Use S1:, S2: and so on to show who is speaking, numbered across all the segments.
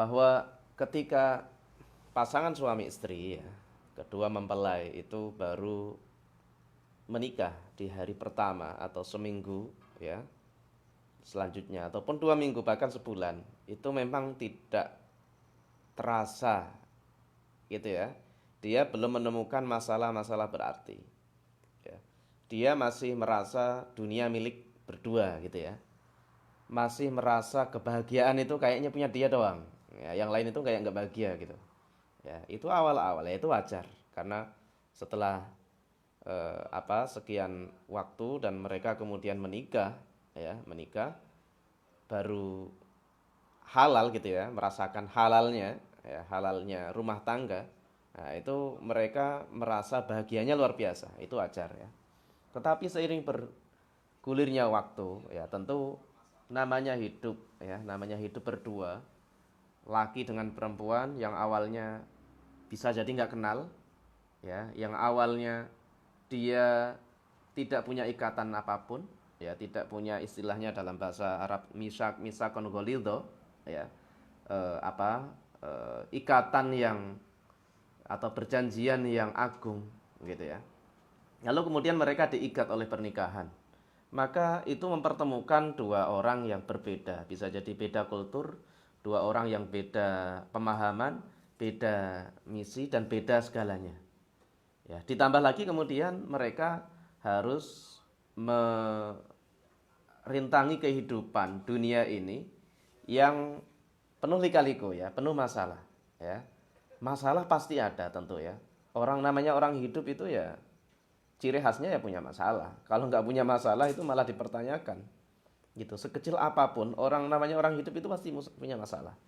S1: bahwa ketika pasangan suami istri ya, kedua mempelai itu baru menikah di hari pertama atau seminggu ya selanjutnya ataupun 2 minggu bahkan sebulan, itu memang tidak terasa gitu ya, dia belum menemukan masalah-masalah berarti ya. Dia masih merasa dunia milik berdua gitu ya, masih merasa kebahagiaan itu kayaknya punya dia doang ya, yang lain itu kayak nggak bahagia gitu ya. Itu awal-awal ya, itu wajar karena setelah sekian waktu dan mereka kemudian menikah ya, menikah baru halal gitu ya, merasakan halalnya ya, halalnya rumah tangga. Nah, itu mereka merasa bahagianya luar biasa, itu wajar ya. Tetapi seiring bergulirnya waktu ya, tentu namanya hidup ya, namanya hidup berdua, laki dengan perempuan yang awalnya bisa jadi nggak kenal ya, yang awalnya dia tidak punya ikatan apapun ya, tidak punya istilahnya dalam bahasa Arab misak misakon golildo ya, ikatan yang atau perjanjian yang agung gitu ya. Lalu kemudian mereka diikat oleh pernikahan. Maka itu mempertemukan dua orang yang berbeda, bisa jadi beda kultur, dua orang yang beda pemahaman, beda misi dan beda segalanya. Ya, ditambah lagi kemudian mereka harus merintangi kehidupan dunia ini yang penuh lika-liku ya, penuh masalah ya. Masalah pasti ada tentu ya. Orang namanya orang hidup itu ya ciri khasnya ya punya masalah. Kalau nggak punya masalah itu malah dipertanyakan. Gitu. Sekecil apapun orang namanya orang hidup itu pasti punya masalah.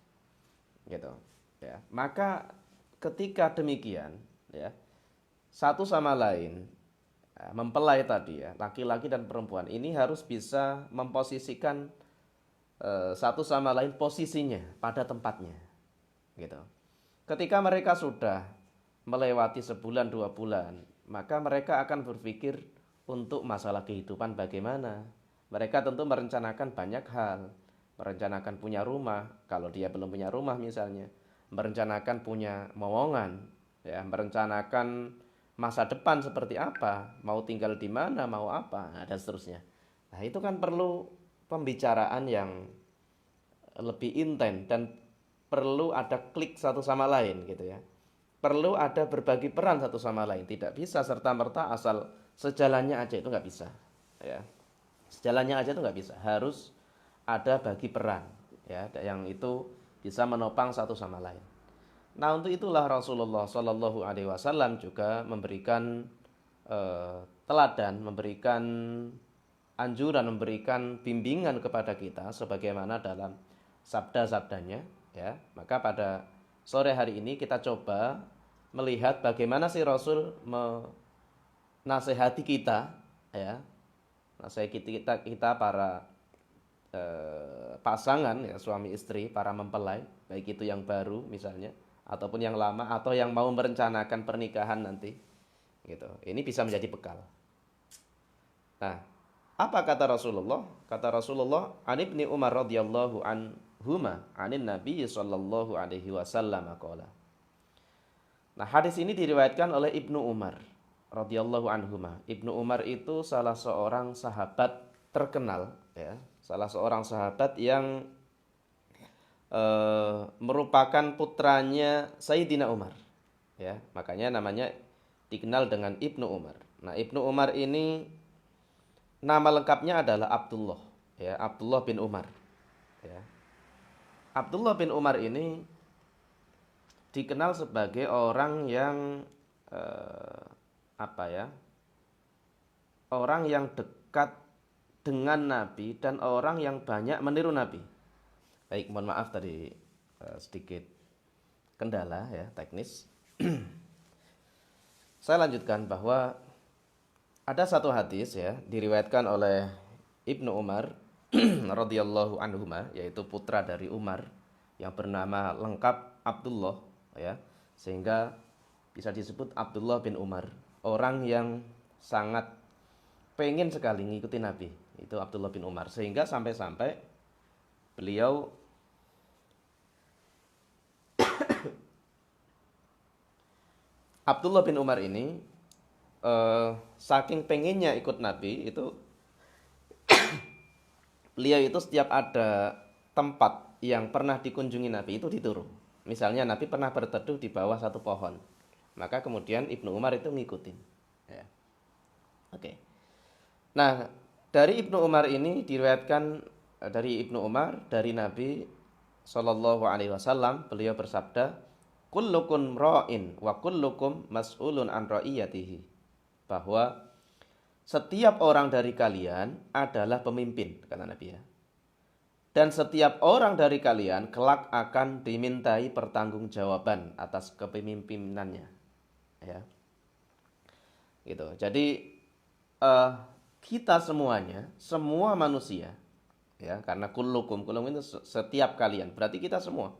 S1: Gitu. Ya. Maka ketika demikian ya, satu sama lain ya, mempelai tadi ya, laki-laki dan perempuan ini harus bisa memposisikan satu sama lain posisinya pada tempatnya gitu. Ketika mereka sudah melewati sebulan 2 bulan, maka mereka akan berpikir untuk masalah kehidupan bagaimana. Mereka tentu merencanakan banyak hal, merencanakan punya rumah kalau dia belum punya rumah misalnya, merencanakan punya momongan ya, merencanakan masa depan seperti apa, mau tinggal di mana, mau apa, nah, dan seterusnya. Nah, itu kan perlu pembicaraan yang lebih intens dan perlu ada klik satu sama lain gitu ya. Perlu ada berbagi peran satu sama lain. Tidak bisa serta-merta asal sejalannya aja, itu nggak bisa. Ya, sejalannya aja itu nggak bisa. Harus ada bagi peran ya, yang itu bisa menopang satu sama lain. Nah, untuk itulah Rasulullah Shallallahu Alaihi Wasallam juga memberikan teladan, memberikan anjuran, memberikan bimbingan kepada kita sebagaimana dalam sabda-sabdanya ya. Maka pada sore hari ini kita coba melihat bagaimana si Rasul menasehati kita ya. Nasihati kita para pasangan ya, suami istri, para mempelai, baik itu yang baru misalnya ataupun yang lama atau yang mau merencanakan pernikahan nanti gitu. Ini bisa menjadi bekal. Nah, apa kata Rasulullah? Kata Rasulullah, "An Ibni Umar radhiyallahu anhuma, anin Nabi sallallahu alaihi wasallam qala." Nah, hadis ini diriwayatkan oleh Ibnu Umar radhiyallahu anhuma. Ibnu Umar itu salah seorang sahabat terkenal ya, salah seorang sahabat yang merupakan putranya Sayyidina Umar ya, makanya namanya dikenal dengan Ibnu Umar. Nah, Ibnu Umar ini nama lengkapnya adalah Abdullah ya, Abdullah bin Umar ya. Abdullah bin Umar ini dikenal sebagai orang yang eh, apa ya? Orang yang dekat dengan Nabi dan orang yang banyak meniru Nabi. Baik, mohon maaf tadi sedikit kendala ya teknis. Saya lanjutkan bahwa ada satu hadis ya diriwayatkan oleh Ibnu Umar radhiyallahu anhuma, yaitu putra dari Umar yang bernama lengkap Abdullah ya, sehingga bisa disebut Abdullah bin Umar, orang yang sangat pengen sekali ngikuti Nabi, itu Abdullah bin Umar, sehingga sampai-sampai beliau Abdullah bin Umar ini saking pengennya ikut Nabi itu, beliau itu setiap ada tempat yang pernah dikunjungi Nabi itu dituru. Misalnya Nabi pernah berteduh di bawah satu pohon, maka kemudian Ibnu Umar itu ngikutin. Ya. Oke. Nah, dari Ibnu Umar ini diriwayatkan, dari Ibnu Umar dari Nabi Shallallahu Alaihi Wasallam, beliau bersabda, kullukum ra'in wa kullukum mas'ulun an ra'iyatihi, bahwa setiap orang dari kalian adalah pemimpin, kata Nabi ya. Dan setiap orang dari kalian kelak akan dimintai pertanggungjawaban atas kepemimpinannya. Ya. Gitu. Jadi kita semuanya, semua manusia, ya, karena kullukum itu setiap kalian, berarti kita semua,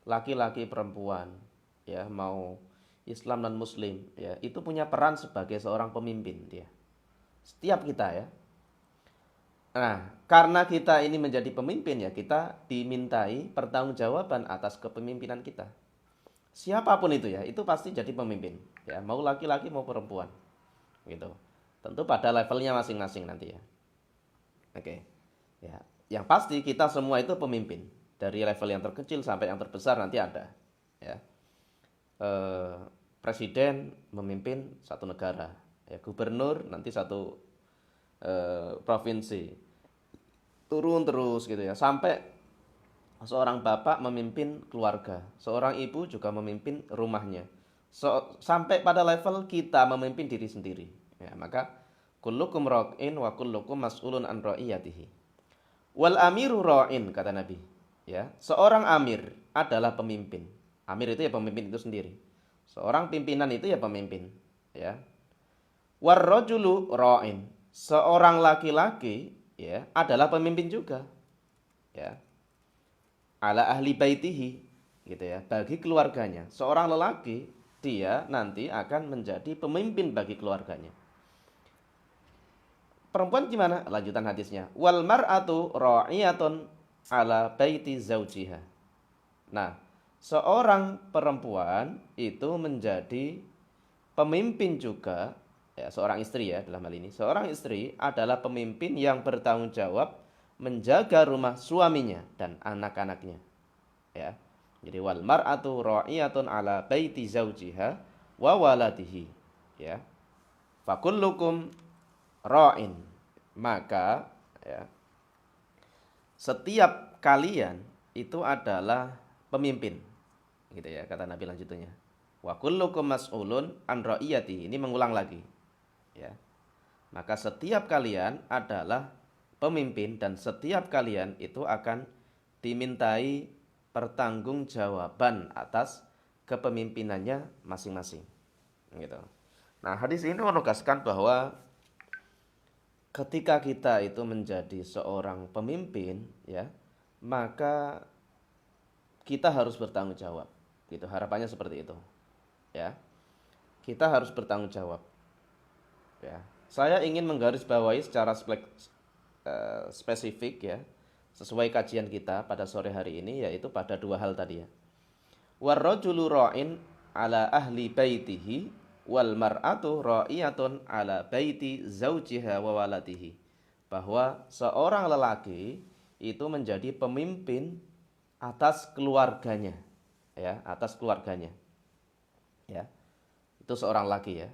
S1: laki-laki, perempuan, ya, mau Islam dan Muslim, ya, itu punya peran sebagai seorang pemimpin dia. Setiap kita ya. Nah, karena kita ini menjadi pemimpin ya, kita dimintai pertanggungjawaban atas kepemimpinan kita. Siapapun itu ya, itu pasti jadi pemimpin. Ya, mau laki-laki mau perempuan. Gitu. Tentu pada levelnya masing-masing nanti ya. Oke. Ya, yang pasti kita semua itu pemimpin. Dari level yang terkecil sampai yang terbesar nanti ada. Ya. Presiden memimpin satu negara. Ya, gubernur nanti satu provinsi, turun terus gitu ya, sampai seorang bapak memimpin keluarga, seorang ibu juga memimpin rumahnya, sampai pada level kita memimpin diri sendiri ya. Maka kullukum ra'in wa kullukum mas'ulun an ra'iyatihi, wal amiru ra'in, kata Nabi ya. Seorang amir adalah pemimpin. Amir itu ya pemimpin itu sendiri, seorang pimpinan itu ya pemimpin ya. War rajulu ra'in, seorang laki-laki ya adalah pemimpin juga ya, ala ahli baitihi gitu ya, bagi keluarganya. Seorang lelaki dia nanti akan menjadi pemimpin bagi keluarganya. Perempuan gimana? Lanjutan hadisnya, wal mar'atu ra'iyatun ala baiti zaujiha. Nah, seorang perempuan itu menjadi pemimpin juga. Ya, seorang istri ya dalam hal ini. Seorang istri adalah pemimpin yang bertanggung jawab menjaga rumah suaminya dan anak-anaknya. Ya. Jadi wal mar'atu ra'iyatun ala baiti zaujiha wa waladihi. Ya. Fakullukum ra'in. Maka ya, setiap kalian itu adalah pemimpin. Gitu ya kata Nabi lanjutannya. Wa kullukum mas'ulun an ra'iyati. Ini mengulang lagi. Ya. Maka setiap kalian adalah pemimpin dan setiap kalian itu akan dimintai pertanggungjawaban atas kepemimpinannya masing-masing. Gitu. Nah, hadis ini menegaskan bahwa ketika kita itu menjadi seorang pemimpin ya, maka kita harus bertanggung jawab. Gitu, harapannya seperti itu. Ya. Kita harus bertanggung jawab. Ya, saya ingin menggarisbawahi secara spesifik ya, sesuai kajian kita pada sore hari ini, yaitu pada dua hal tadi ya. Warrajulu ra'in ala ahli baitihi wal mar'atu ra'iyatun ala baiti zaujiha wa waladihi. Bahwa seorang lelaki itu menjadi pemimpin atas keluarganya, ya, atas keluarganya. Ya. Itu seorang laki ya.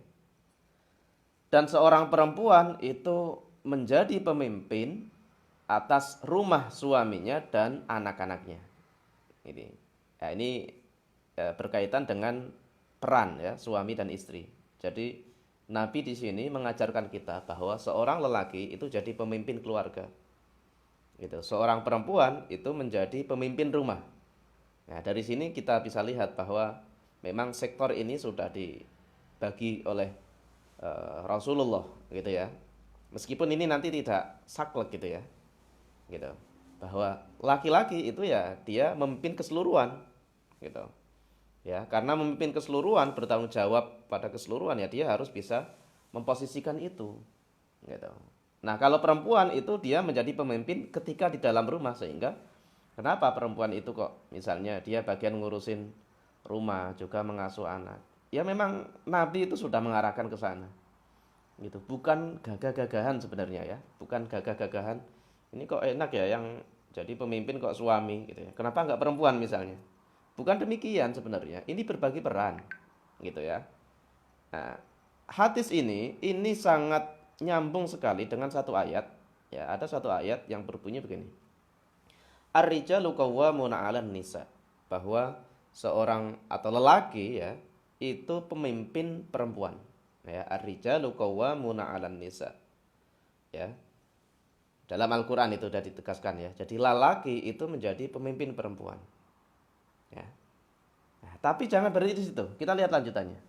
S1: Dan seorang perempuan itu menjadi pemimpin atas rumah suaminya dan anak-anaknya. Ini berkaitan dengan peran ya suami dan istri. Jadi Nabi di sini mengajarkan kita bahwa seorang lelaki itu jadi pemimpin keluarga. Gitu. Seorang perempuan itu menjadi pemimpin rumah. Nah, dari sini kita bisa lihat bahwa memang sektor ini sudah dibagi oleh Rasulullah gitu ya. Meskipun ini nanti tidak saklek gitu ya. Gitu. Bahwa laki-laki itu ya dia memimpin keseluruhan gitu. Ya, karena memimpin keseluruhan, bertanggung jawab pada keseluruhan ya dia harus bisa memposisikan itu gitu. Nah, kalau perempuan itu dia menjadi pemimpin ketika di dalam rumah, sehingga kenapa perempuan itu kok misalnya dia bagian ngurusin rumah, juga mengasuh anak. ya memang Nabi itu sudah mengarahkan ke sana. Gitu. Bukan gagah-gagahan sebenarnya ya, bukan gagah-gagahan. Ini kok enak ya yang jadi pemimpin kok suami gitu ya. Kenapa nggak perempuan misalnya? Bukan demikian sebenarnya. Ini berbagi peran gitu ya. Nah, hadis ini sangat nyambung sekali dengan satu ayat. Ya, ada satu ayat yang berbunyi begini. Ar-rijalu qawwamuna 'alan nisa. Bahwa seorang atau lelaki ya, itu pemimpin perempuan. Ya, ar-rijalu qawwamuna 'alan nisa. Ya. Dalam Al-Qur'an itu sudah ditegaskan ya. Jadi lelaki itu menjadi pemimpin perempuan. Ya. Nah, tapi jangan berhenti di situ. Kita lihat lanjutannya.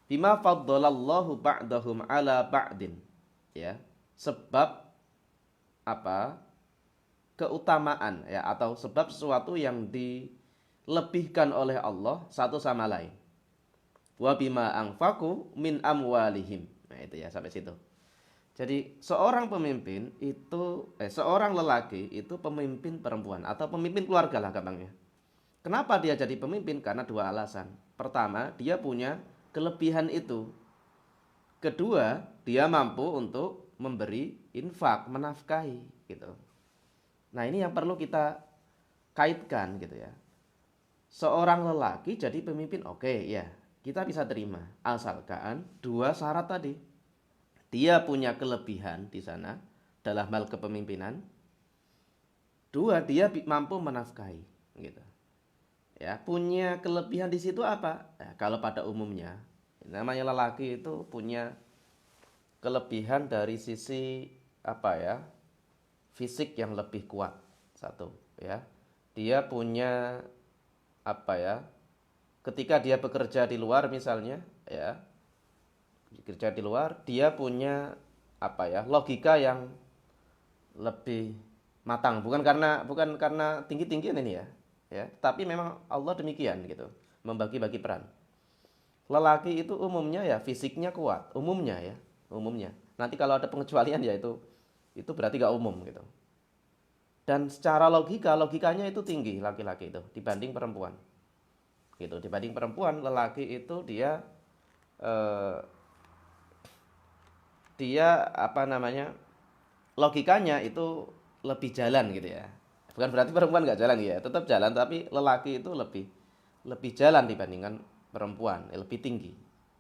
S1: Bima faddalallahu ba'dahum ala ba'din. Ya. Sebab apa? Keutamaan ya atau sebab sesuatu yang dilebihkan oleh Allah satu sama lain. Wa bima anfaqu min amwalihim. Nah, itu ya sampai situ. Jadi seorang pemimpin itu seorang lelaki itu pemimpin perempuan atau pemimpin keluarga lah gampangnya. Kenapa dia jadi pemimpin? Karena dua alasan. Pertama, dia punya kelebihan itu. Kedua, dia mampu untuk memberi infak, menafkahi gitu. Nah, ini yang perlu kita kaitkan gitu ya. Seorang lelaki jadi pemimpin, oke ya, kita bisa terima. Asalkan dua syarat tadi. Dia punya kelebihan di sana dalam hal kepemimpinan. Dua, dia mampu menafkahi gitu. Ya, punya kelebihan di situ apa? Ya, kalau pada umumnya, namanya lelaki itu punya kelebihan dari sisi apa ya? Fisik yang lebih kuat. Satu, ya. Dia punya apa ya? Ketika dia bekerja di luar misalnya, ya. Bekerja di luar, dia punya apa ya? Logika yang lebih matang, bukan karena tinggi-tinggian ini ya. Ya, tapi memang Allah demikian gitu, membagi-bagi peran. Lelaki itu umumnya ya fisiknya kuat, umumnya ya, umumnya. Nanti kalau ada pengecualian ya itu berarti gak umum gitu. Dan secara logikanya itu tinggi laki-laki itu dibanding perempuan. Gitu, dibanding perempuan, lelaki itu eh, dia apa namanya? Logikanya itu lebih jalan gitu ya. Bukan berarti perempuan nggak jalan ya, tetap jalan tapi lelaki itu lebih lebih jalan dibandingkan perempuan, lebih tinggi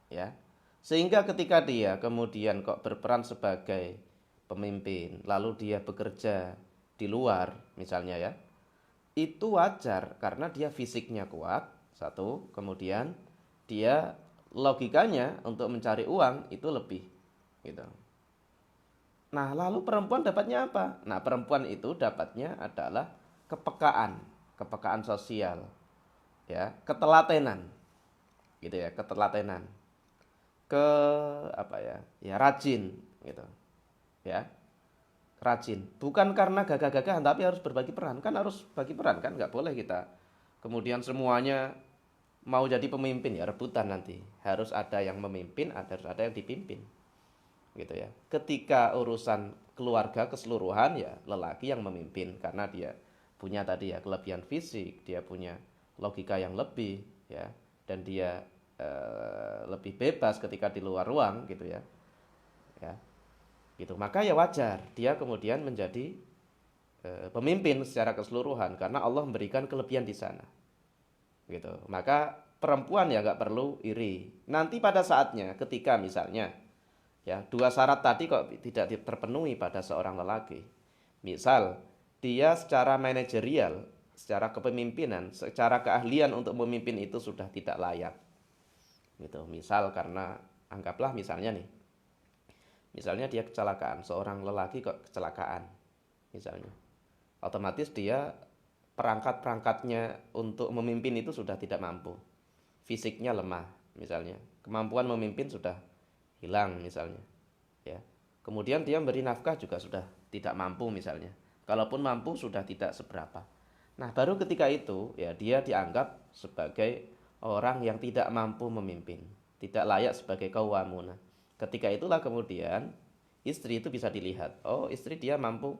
S1: ya. Sehingga ketika dia kemudian kok berperan sebagai pemimpin, lalu dia bekerja di luar misalnya ya, itu wajar karena dia fisiknya kuat, satu, kemudian dia logikanya untuk mencari uang itu lebih gitu. Nah, lalu perempuan dapatnya apa? Nah, perempuan itu dapatnya adalah kepekaan, kepekaan sosial, ya, ketelatenan, gitu ya, ketelatenan, ke apa ya, ya rajin, gitu, ya, rajin. Bukan karena gagah-gagahan, tapi harus berbagi peran, kan harus bagi peran kan, nggak boleh kita. Kemudian semuanya mau jadi pemimpin ya rebutan nanti, harus ada yang memimpin, harus ada yang dipimpin. Gitu ya. Ketika urusan keluarga keseluruhan ya lelaki yang memimpin karena dia punya tadi ya kelebihan fisik, dia punya logika yang lebih ya dan dia lebih bebas ketika di luar ruang gitu ya. Ya. Gitu. Maka ya wajar dia kemudian menjadi pemimpin secara keseluruhan karena Allah memberikan kelebihan di sana. Gitu. Maka perempuan ya nggak perlu iri. Nanti pada saatnya ketika misalnya ya, dua syarat tadi kok tidak terpenuhi pada seorang lelaki. Misal, dia secara manajerial, secara kepemimpinan, secara keahlian untuk memimpin itu sudah tidak layak. Gitu. Misal karena anggaplah misalnya nih. Misalnya dia kecelakaan, seorang lelaki kok kecelakaan misalnya. Otomatis dia perangkat-perangkatnya untuk memimpin itu sudah tidak mampu. Fisiknya lemah misalnya. Kemampuan memimpin sudah hilang misalnya ya. Kemudian dia memberi nafkah juga sudah tidak mampu misalnya. Kalaupun mampu sudah tidak seberapa. Nah, baru ketika itu ya dia dianggap sebagai orang yang tidak mampu memimpin, tidak layak sebagai qawwamuna. Ketika itulah kemudian istri itu bisa dilihat, oh istri dia mampu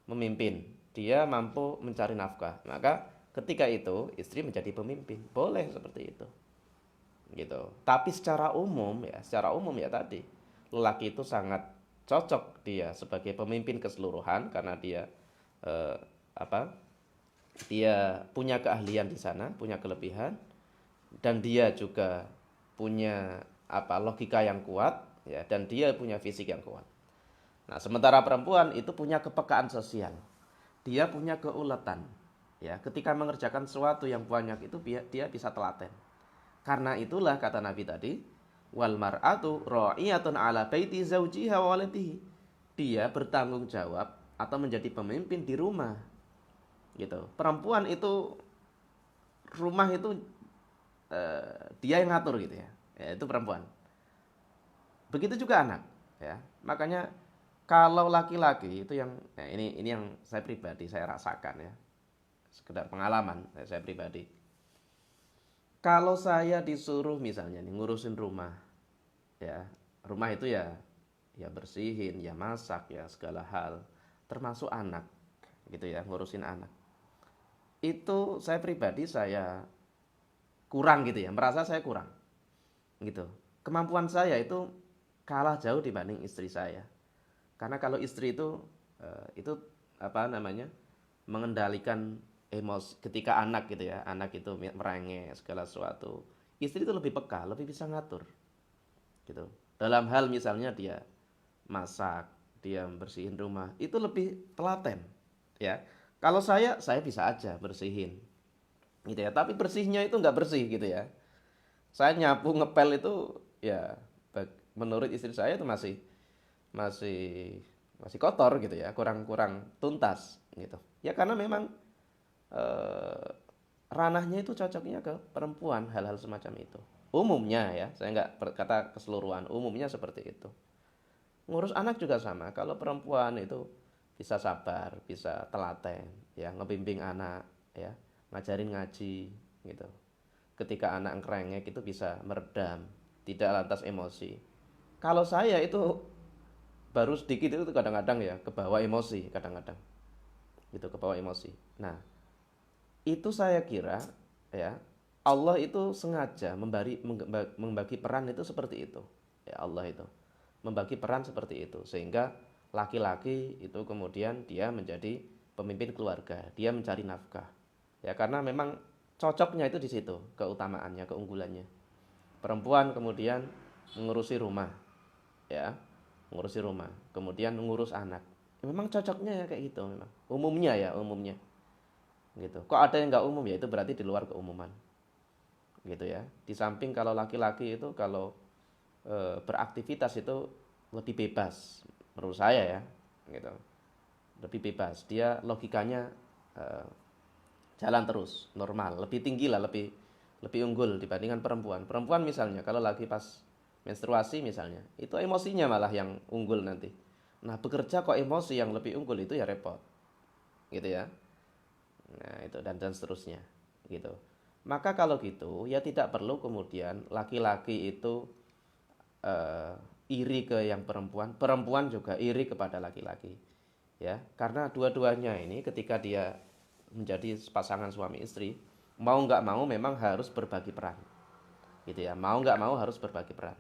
S1: memimpin, dia mampu mencari nafkah. Maka ketika itu istri menjadi pemimpin, boleh seperti itu. gitu. Tapi secara umum ya tadi, lelaki itu sangat cocok dia sebagai pemimpin keseluruhan karena dia eh, apa? Dia punya keahlian di sana, punya kelebihan, dan dia juga punya logika yang kuat, ya, dan dia punya fisik yang kuat. Nah, sementara perempuan itu punya kepekaan sosial. Dia punya keuletan. Ya, ketika mengerjakan sesuatu yang banyak itu dia bisa telaten. Karena itulah kata Nabi tadi, wal mar'atu ra'iyatun ala baiti zaujiha wa waladihi. Dia bertanggung jawab atau menjadi pemimpin di rumah. Gitu. Perempuan itu rumah itu dia yang ngatur gitu ya. Ya, itu perempuan. Begitu juga anak, ya. Makanya kalau laki-laki itu yang ini yang saya pribadi saya rasakan ya. Sekedar pengalaman saya pribadi. Kalau saya disuruh misalnya nih ngurusin rumah, ya, rumah itu ya bersihin, ya masak, ya segala hal, termasuk anak, gitu ya, ngurusin anak. Itu saya pribadi saya kurang gitu ya, merasa saya kurang, gitu. Kemampuan saya itu kalah jauh dibanding istri saya. Karena kalau istri itu apa namanya? Mengendalikan emosi ketika anak gitu ya, anak itu merengek segala sesuatu. Istri itu lebih peka, lebih bisa ngatur gitu. Dalam hal misalnya dia masak, dia bersihin rumah, itu lebih telaten ya. Kalau saya bisa aja bersihin gitu ya, tapi bersihnya itu nggak bersih gitu ya. Saya nyapu ngepel itu ya menurut istri saya itu masih masih kotor gitu ya, kurang tuntas gitu. Ya karena memang eh, ranahnya itu cocoknya ke perempuan hal-hal semacam itu. Umumnya ya, saya nggak berkata keseluruhan, umumnya seperti itu. Ngurus anak juga sama. Kalau perempuan itu bisa sabar, bisa telaten, ya ngebimbing anak, ya ngajarin ngaji, gitu. Ketika anak ngerengek itu bisa meredam, tidak lantas emosi. Kalau saya itu baru sedikit itu kadang-kadang ya kebawa emosi, kadang-kadang, gitu kebawa emosi. Nah, itu saya kira ya Allah itu sengaja membagi peran itu seperti itu. Ya Allah itu membagi peran seperti itu sehingga laki-laki itu kemudian dia menjadi pemimpin keluarga, dia mencari nafkah. Ya karena memang cocoknya itu di situ, keutamaannya, keunggulannya. Perempuan kemudian mengurusi rumah, ya, mengurusi rumah, kemudian mengurus anak. Memang cocoknya ya kayak gitu memang. Umumnya ya, umumnya. Gitu. Kok ada yang nggak umum ya itu berarti di luar keumuman. Gitu ya. Di samping kalau laki-laki itu kalau beraktivitas itu lebih bebas menurut saya ya, gitu. Lebih bebas. Dia logikanya eh, jalan terus, normal, lebih tinggi lah, lebih lebih unggul dibandingkan perempuan. Perempuan misalnya kalau lagi pas menstruasi misalnya, itu emosinya malah yang unggul nanti. Nah, bekerja kok emosi yang lebih unggul itu ya repot. Gitu ya. Nah, itu dan seterusnya gitu. Maka kalau gitu ya tidak perlu kemudian laki-laki itu eh, iri ke yang perempuan, perempuan juga iri kepada laki-laki. Ya, karena dua-duanya ini ketika dia menjadi pasangan suami istri, mau nggak mau memang harus berbagi peran. Gitu ya, mau nggak mau harus berbagi peran.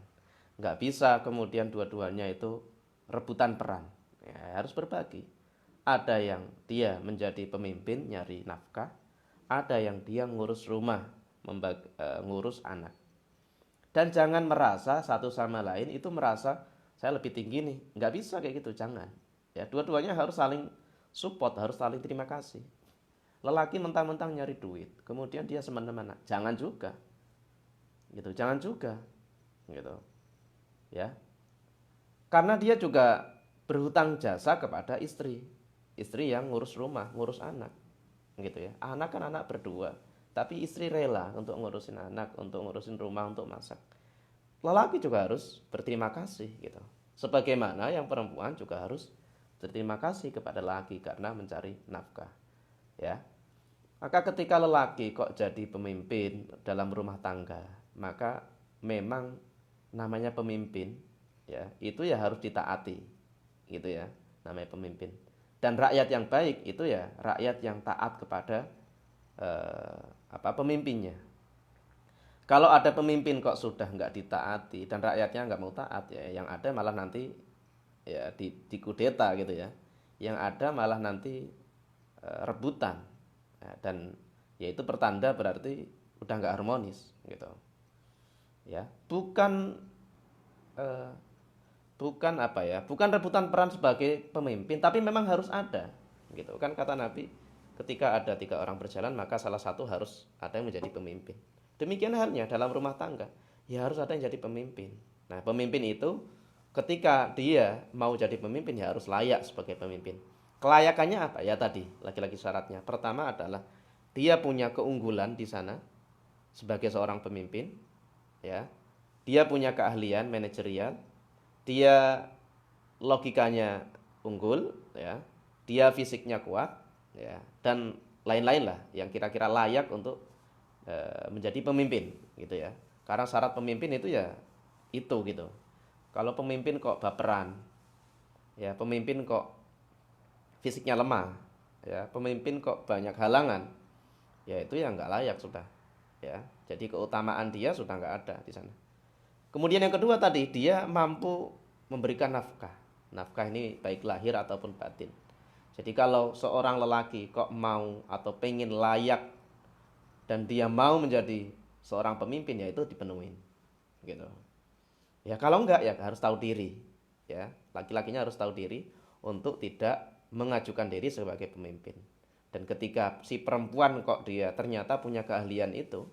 S1: Nggak bisa kemudian dua-duanya itu rebutan peran. Ya, harus berbagi. Ada yang dia menjadi pemimpin nyari nafkah, ada yang dia ngurus rumah, ngurus anak. Dan jangan merasa satu sama lain itu merasa saya lebih tinggi nih. Nggak bisa kayak gitu, jangan. Ya, dua-duanya harus saling support, harus saling terima kasih. Lelaki mentang-mentang nyari duit, kemudian dia semena-mena. Jangan juga. Gitu, jangan juga. Gitu. Ya. Karena dia juga berhutang jasa kepada istri. Istri yang ngurus rumah, ngurus anak. Gitu ya. Anak kan anak berdua, tapi istri rela untuk ngurusin anak, untuk ngurusin rumah, untuk masak. Lelaki juga harus berterima kasih gitu. Sebagaimana yang perempuan juga harus berterima kasih kepada laki karena mencari nafkah. Ya. Maka ketika lelaki kok jadi pemimpin dalam rumah tangga, maka memang namanya pemimpin ya, itu ya harus ditaati. Gitu ya, namanya pemimpin. Dan rakyat yang baik itu ya rakyat yang taat kepada pemimpinnya. Kalau ada pemimpin kok sudah nggak ditaati dan rakyatnya nggak mau taat, ya yang ada malah nanti ya dikudeta gitu ya. Yang ada malah nanti rebutan. Ya, dan ya itu pertanda berarti udah nggak harmonis gitu. Ya, eh, bukan apa ya, bukan rebutan peran sebagai pemimpin, tapi memang harus ada, gitu kan kata Nabi, ketika ada 3 orang berjalan maka salah satu harus ada yang menjadi pemimpin. Demikian halnya dalam rumah tangga, ya harus ada yang jadi pemimpin. Nah, pemimpin itu ketika dia mau jadi pemimpin ya harus layak sebagai pemimpin. Kelayakannya apa? Ya tadi, lagi-lagi syaratnya. Pertama adalah dia punya keunggulan di sana sebagai seorang pemimpin, ya. Dia punya keahlian manajerial, dia logikanya unggul, ya, dia fisiknya kuat, ya, dan lain-lain lah yang kira-kira layak untuk menjadi pemimpin, gitu ya. Karena syarat pemimpin itu ya itu gitu. Kalau pemimpin kok baperan, ya, pemimpin kok fisiknya lemah, ya, pemimpin kok banyak halangan, ya itu ya nggak layak sudah, ya. Jadi keutamaan dia sudah nggak ada di sana. Kemudian yang kedua tadi, dia mampu memberikan nafkah. Nafkah ini baik lahir ataupun batin. Jadi kalau seorang lelaki kok mau atau pengen layak dan dia mau menjadi seorang pemimpin, ya itu dipenuhin. Gitu. Ya kalau enggak ya harus tahu diri. Ya, laki-lakinya harus tahu diri untuk tidak mengajukan diri sebagai pemimpin. Dan ketika si perempuan kok dia ternyata punya keahlian itu,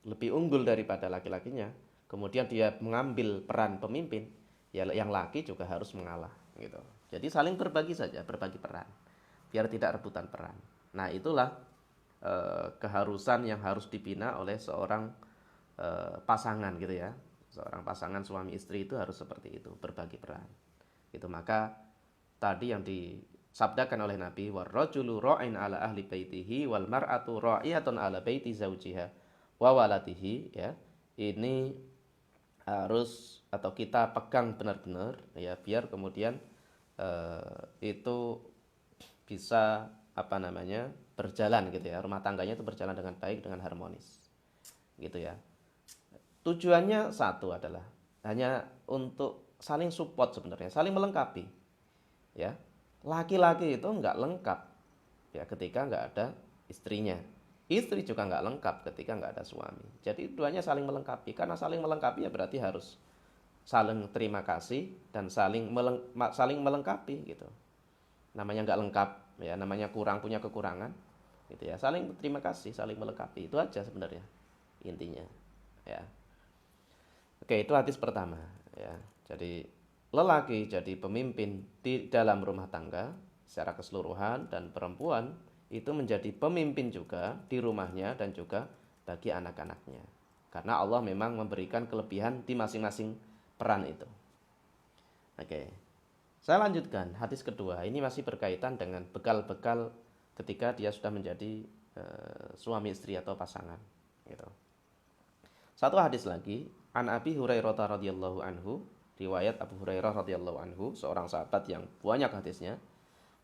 S1: lebih unggul daripada laki-lakinya, kemudian dia mengambil peran pemimpin, ya yang laki juga harus mengalah gitu. Jadi saling berbagi saja, berbagi peran, biar tidak rebutan peran. Nah itulah keharusan yang harus dibina oleh seorang pasangan gitu ya. Seorang pasangan suami istri itu harus seperti itu, berbagi peran. Gitu, maka tadi yang disabdakan oleh Nabi, warrajulu ra'in ala ahli baitihi wal mar'atu ra'iyatun ala baiti zaujiha wa waladihi, ya. Ini harus atau kita pegang benar-benar ya, biar kemudian itu bisa apa namanya berjalan gitu ya, rumah tangganya itu berjalan dengan baik, dengan harmonis gitu ya. Tujuannya satu adalah hanya untuk saling support sebenarnya, saling melengkapi ya. Laki-laki itu nggak lengkap ya ketika nggak ada istrinya, istri juga nggak lengkap ketika nggak ada suami. Jadi keduanya saling melengkapi. Karena saling melengkapi ya berarti harus saling terima kasih dan saling melengkapi gitu. Namanya nggak lengkap ya, namanya kurang, punya kekurangan gitu ya, saling terima kasih, saling melengkapi, itu aja sebenarnya intinya ya. Oke, itu hadis pertama ya. Jadi lelaki jadi pemimpin di dalam rumah tangga secara keseluruhan, dan perempuan itu menjadi pemimpin juga di rumahnya dan juga bagi anak-anaknya. Karena Allah memang memberikan kelebihan di masing-masing peran itu. Oke. Saya lanjutkan hadis kedua. Ini masih berkaitan dengan bekal-bekal ketika dia sudah menjadi suami istri atau pasangan gitu. Satu hadis lagi, an Abi Hurairah radhiyallahu anhu, riwayat Abu Hurairah radhiyallahu anhu, seorang sahabat yang banyak hadisnya.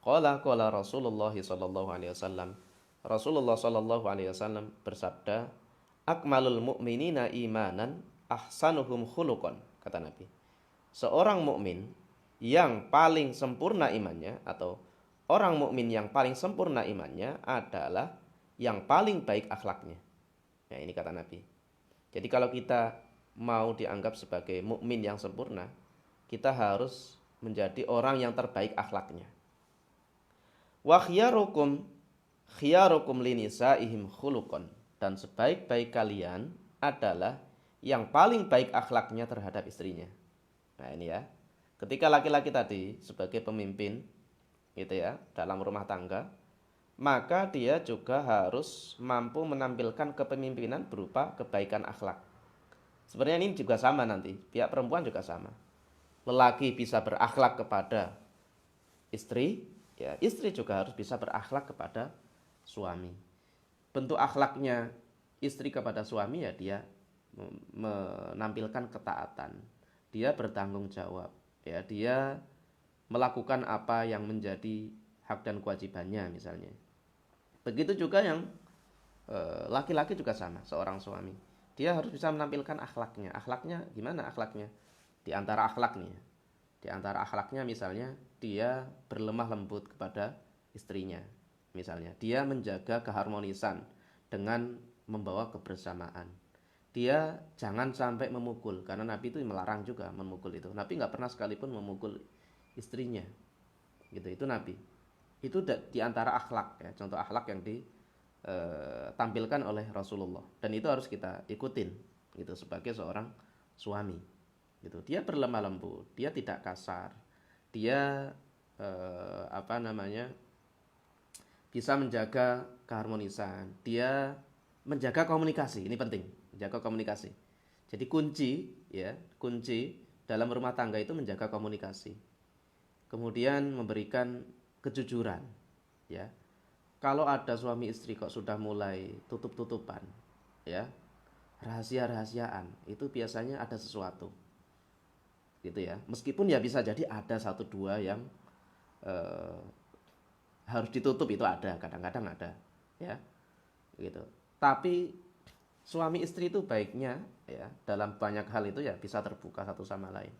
S1: Qala Rasulullah sallallahu alaihi wasallam. Rasulullah sallallahu alaihi wasallam bersabda, "Akmalul mu'minina imanan ahsanuhum khuluqan," kata Nabi. Seorang mukmin yang paling sempurna imannya, atau orang mukmin yang paling sempurna imannya adalah yang paling baik akhlaknya. Ya, ini kata Nabi. Jadi kalau kita mau dianggap sebagai mukmin yang sempurna, kita harus menjadi orang yang terbaik akhlaknya. Wa khiyarukum linisaihim khuluqan, dan sebaik-baik kalian adalah yang paling baik akhlaknya terhadap istrinya. Nah, ini ya. Ketika laki-laki tadi sebagai pemimpin gitu ya, dalam rumah tangga, maka dia juga harus mampu menampilkan kepemimpinan berupa kebaikan akhlak. Sebenarnya ini juga sama nanti, pihak perempuan juga sama. Lelaki bisa berakhlak kepada istri, ya, istri juga harus bisa berakhlak kepada suami. Bentuk akhlaknya istri kepada suami ya dia menampilkan ketaatan, dia bertanggung jawab, ya, dia melakukan apa yang menjadi hak dan kewajibannya misalnya. Begitu juga yang laki-laki juga sama, seorang suami. dia harus bisa menampilkan akhlaknya. Akhlaknya gimana akhlaknya? Di antara akhlaknya, di antara akhlaknya misalnya dia berlemah lembut kepada istrinya. Misalnya dia menjaga keharmonisan dengan membawa kebersamaan. Dia jangan sampai memukul, karena Nabi itu melarang juga memukul itu. Nabi nggak pernah sekalipun memukul istrinya, gitu. Itu Nabi. Itu di antara akhlak ya, contoh akhlak yang ditampilkan oleh Rasulullah. Dan itu harus kita ikutin, gitu, sebagai seorang suami. Gitu. Dia berlemah lembut, dia tidak kasar, dia apa namanya bisa menjaga keharmonisan, dia menjaga komunikasi, ini penting, menjaga komunikasi. Jadi kunci dalam rumah tangga itu menjaga komunikasi. Kemudian memberikan kejujuran, ya. Kalau ada suami istri kok sudah mulai tutup-tutupan, ya, rahasia-rahasiaan, itu biasanya ada sesuatu, gitu ya. Meskipun ya bisa jadi ada satu dua yang eh, harus ditutup, itu ada, kadang-kadang ada, ya, gitu. Tapi suami istri itu baiknya ya dalam banyak hal itu ya bisa terbuka satu sama lain.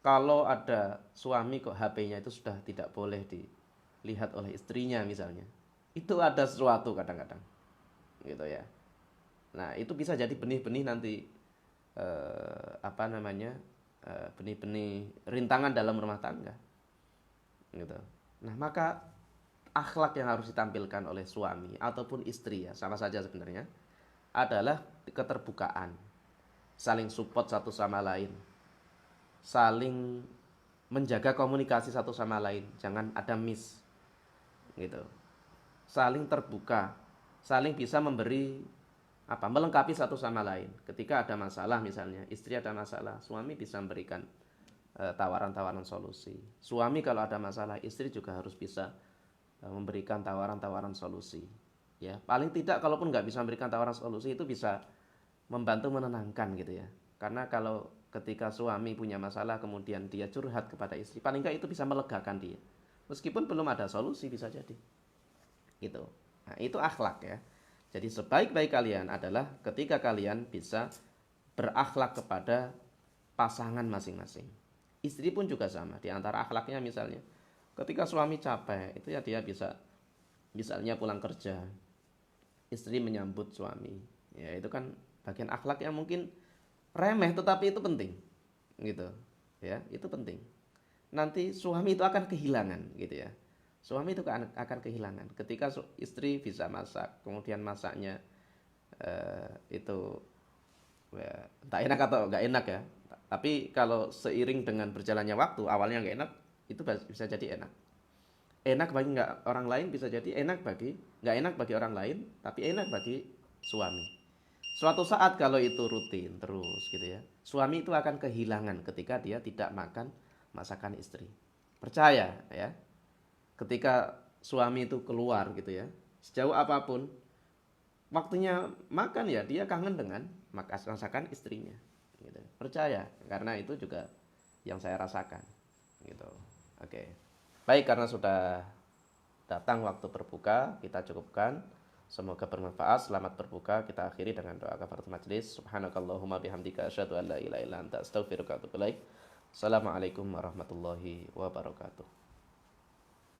S1: Kalau ada suami kok HP-nya itu sudah tidak boleh dilihat oleh istrinya misalnya, itu ada sesuatu kadang-kadang, gitu ya. Nah itu bisa jadi benih-benih nanti apa namanya benih-benih rintangan dalam rumah tangga, gitu. Nah maka akhlak yang harus ditampilkan oleh suami ataupun istri ya sama saja sebenarnya adalah keterbukaan, saling support satu sama lain, saling menjaga komunikasi satu sama lain, jangan ada miss, gitu. Saling terbuka, saling bisa memberi apa melengkapi satu sama lain. Ketika ada masalah misalnya, istri ada masalah, suami bisa memberikan tawaran-tawaran solusi. Suami kalau ada masalah, istri juga harus bisa memberikan tawaran-tawaran solusi. Ya, paling tidak kalaupun nggak bisa memberikan tawaran solusi itu bisa membantu menenangkan gitu ya. Karena kalau ketika suami punya masalah kemudian dia curhat kepada istri, paling nggak itu bisa melegakan dia. Meskipun belum ada solusi bisa jadi. Gitu. Nah, itu akhlak ya. Jadi sebaik-baik kalian adalah ketika kalian bisa berakhlak kepada pasangan masing-masing. Istri pun juga sama. Di antara akhlaknya misalnya, ketika suami capek, itu ya dia bisa misalnya pulang kerja, istri menyambut suami. Ya itu kan bagian akhlak yang mungkin remeh tetapi itu penting. Gitu. Ya, itu penting. Nanti suami itu akan kehilangan gitu ya. Suami itu akan kehilangan ketika istri bisa masak, kemudian masaknya itu ya, entah enak atau nggak enak ya. Tapi kalau seiring dengan berjalannya waktu, awalnya nggak enak, itu bisa jadi enak. Enak bagi nggak orang lain bisa jadi enak bagi nggak enak bagi orang lain, tapi enak bagi suami. Suatu saat kalau itu rutin terus gitu ya, suami itu akan kehilangan ketika dia tidak makan masakan istri. Percaya ya, ketika suami itu keluar gitu ya, sejauh apapun waktunya makan ya dia kangen dengan masakan istrinya gitu. Percaya, karena itu juga yang saya rasakan gitu. Oke. Baik, karena sudah datang waktu berbuka, kita cukupkan. Semoga bermanfaat. Selamat berbuka. Kita akhiri dengan doa kafaratul majelis. Subhanakallahumma bihamdika asyhadu an la ilaha illa anta astaghfiruka wa atubu ilaik. Assalamualaikum warahmatullahi wabarakatuh.